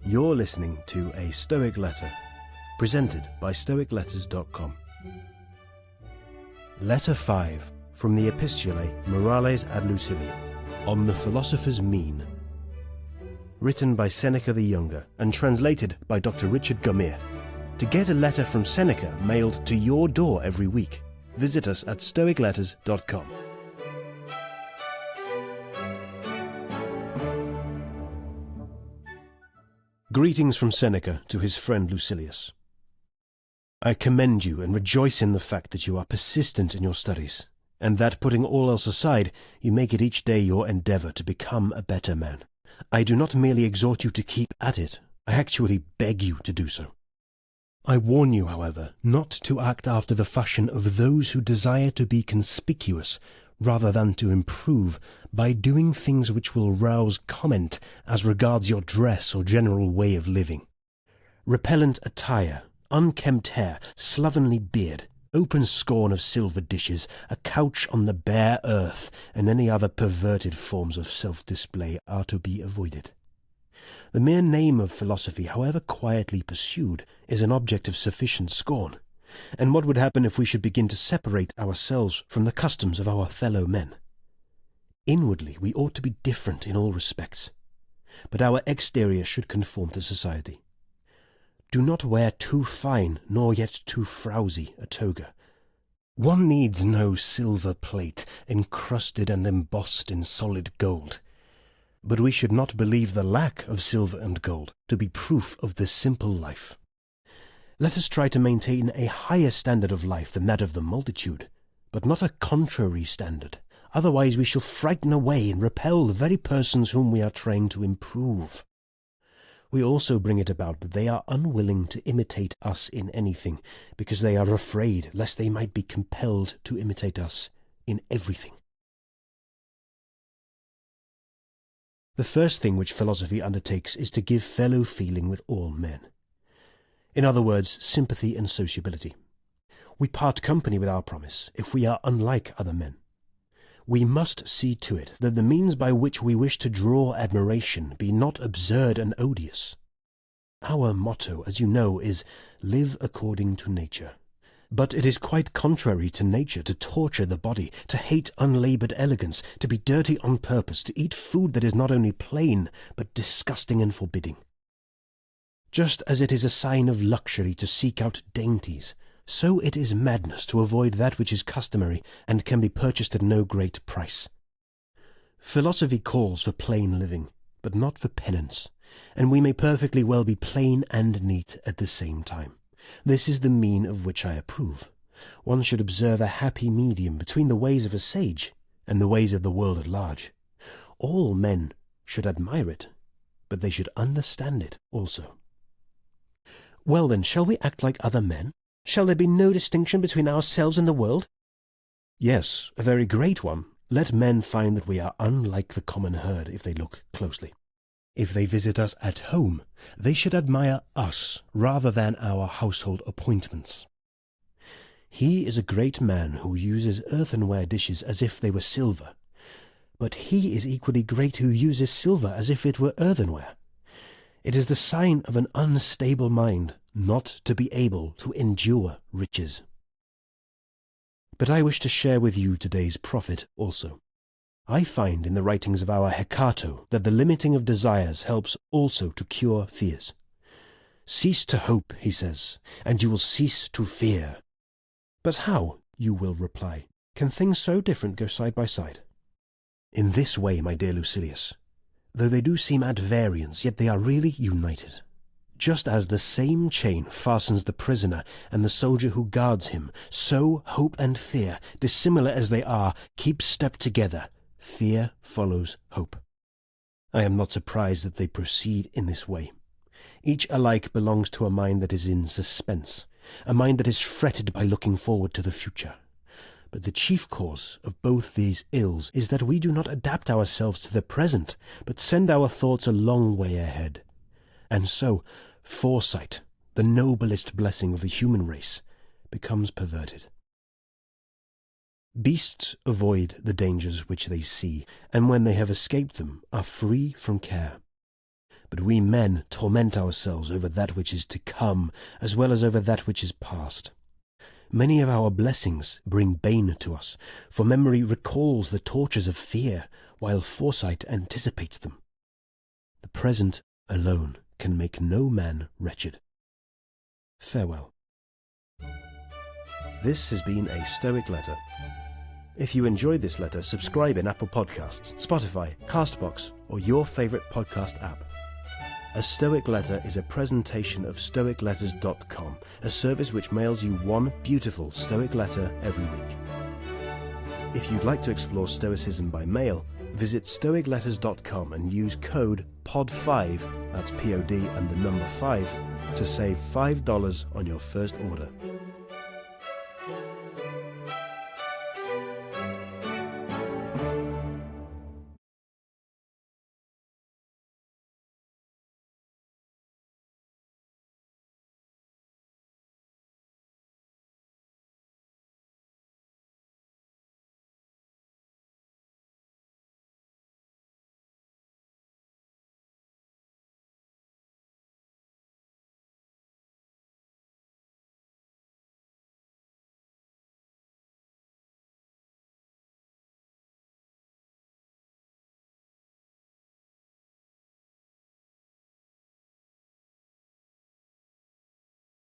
You're listening to a Stoic Letter, presented by stoicletters.com. Letter 5 from the epistulae Morales ad Lucilium, on the philosopher's mean. Written by Seneca the Younger and translated by Dr. Richard Gumere. To get a letter from Seneca mailed to your door every week, visit us at stoicletters.com. Greetings from Seneca to his friend Lucilius. I commend you and rejoice in the fact that you are persistent in your studies, and that, putting all else aside, you make it each day your endeavour to become a better man. I do not merely exhort you to keep at it, I actually beg you to do so. I warn you, however, not to act after the fashion of those who desire to be conspicuous rather than to improve by doing things which will rouse comment as regards your dress or general way of living. Repellent attire, unkempt hair, slovenly beard, open scorn of silver dishes, a couch on the bare earth, and any other perverted forms of self-display are to be avoided. The mere name of philosophy, however quietly pursued, is an object of sufficient scorn. And what would happen if we should begin to separate ourselves from the customs of our fellow men? Inwardly we ought to be different in all respects, but our exterior should conform to society. Do not wear too fine, nor yet too frowsy a toga. One needs no silver plate, encrusted and embossed in solid gold. But we should not believe the lack of silver and gold to be proof of the simple life. Let us try to maintain a higher standard of life than that of the multitude, but not a contrary standard. Otherwise we shall frighten away and repel the very persons whom we are trying to improve. We also bring it about that they are unwilling to imitate us in anything, because they are afraid lest they might be compelled to imitate us in everything. The first thing which philosophy undertakes is to give fellow feeling with all men. In other words, sympathy and sociability. We part company with our promise if we are unlike other men. We must see to it that the means by which we wish to draw admiration be not absurd and odious. Our motto, as you know, is "Live according to nature." But it is quite contrary to nature to torture the body, to hate unlaboured elegance, to be dirty on purpose, to eat food that is not only plain, but disgusting and forbidding. Just as it is a sign of luxury to seek out dainties, so it is madness to avoid that which is customary and can be purchased at no great price. Philosophy calls for plain living, but not for penance, and we may perfectly well be plain and neat at the same time. This is the mean of which I approve. One should observe a happy medium between the ways of a sage and the ways of the world at large. All men should admire it, but they should understand it also. Well then, shall we act like other men? Shall there be no distinction between ourselves and the world? Yes, a very great one. Let men find that we are unlike the common herd if they look closely. If they visit us at home, they should admire us rather than our household appointments. He is a great man who uses earthenware dishes as if they were silver, but he is equally great who uses silver as if it were earthenware. It is the sign of an unstable mind not to be able to endure riches. But I wish to share with you today's profit also. I find in the writings of our Hecato that the limiting of desires helps also to cure fears. Cease to hope, he says, and you will cease to fear. But how, you will reply, can things so different go side by side? In this way, my dear Lucilius. Though they do seem at variance, yet they are really united. Just as the same chain fastens the prisoner and the soldier who guards him, so hope and fear, dissimilar as they are, keep step together. Fear follows hope. I am not surprised that they proceed in this way. Each alike belongs to a mind that is in suspense, a mind that is fretted by looking forward to the future. But the chief cause of both these ills is that we do not adapt ourselves to the present, but send our thoughts a long way ahead. And so, foresight, the noblest blessing of the human race, becomes perverted. Beasts avoid the dangers which they see, and when they have escaped them are free from care. But we men torment ourselves over that which is to come, as well as over that which is past. Many of our blessings bring bane to us, for memory recalls the tortures of fear, while foresight anticipates them. The present alone can make no man wretched. Farewell. This has been a Stoic Letter. If you enjoyed this letter, subscribe in Apple Podcasts, Spotify, CastBox, or your favourite podcast app. A Stoic Letter is a presentation of stoicletters.com, a service which mails you one beautiful Stoic letter every week. If you'd like to explore Stoicism by mail, visit stoicletters.com and use code POD5, that's POD and the number 5, to save $5 on your first order.